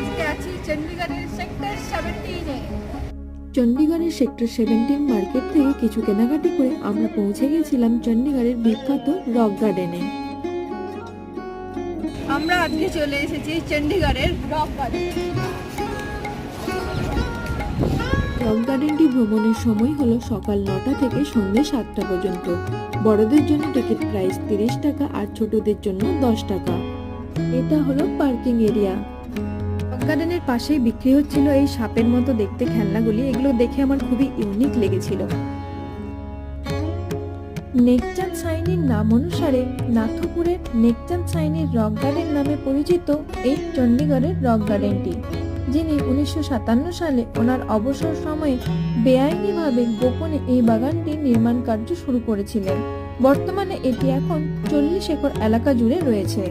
আজকে আছি চণ্ডীগড়ের sector 17-এ। চণ্ডীগড়ের sector 17 market থেকে কিছু কেনাকাটি করে আমরা পৌঁছে গেছিলাম চণ্ডীগড়ের বিখ্যাত রক গার্ডেনে। আমরা আজকে চলে এসেছি চণ্ডীগড়ের রক গার্ডেন। রক গার্ডেনটি ভ্রমণের সময় হলো সকাল 9টা থেকে সন্ধ্যে 7টা পর্যন্ত। বড়দের জন্য টিকিট প্রাইস 30 টাকা আর ছোটদের জন্য 10 টাকা। এটা হলো পার্কিং এরিয়া। রক গার্ডেনের পাশেই বিক্রি হচ্ছিল এই সাপের মতো দেখতে খেলনাগুলি। এগুলো দেখে আমার খুবই ইউনিক লেগেছিল। নেকচাঁদ সাইনির নাম অনুসারে নাথপুরের নেকচাঁদ সাইনির রক গার্ডেন নামে পরিচিত এই চণ্ডীগড়ের রক গার্ডেনটি, যিনি 1957 সালে ওনার অবসর সময়ে বেআইনিভাবে গোপনে এই বাগানটি নির্মাণ কার্য শুরু করেছিলেন। বর্তমানে এটি এখন 40 একর এলাকা জুড়ে রয়েছে।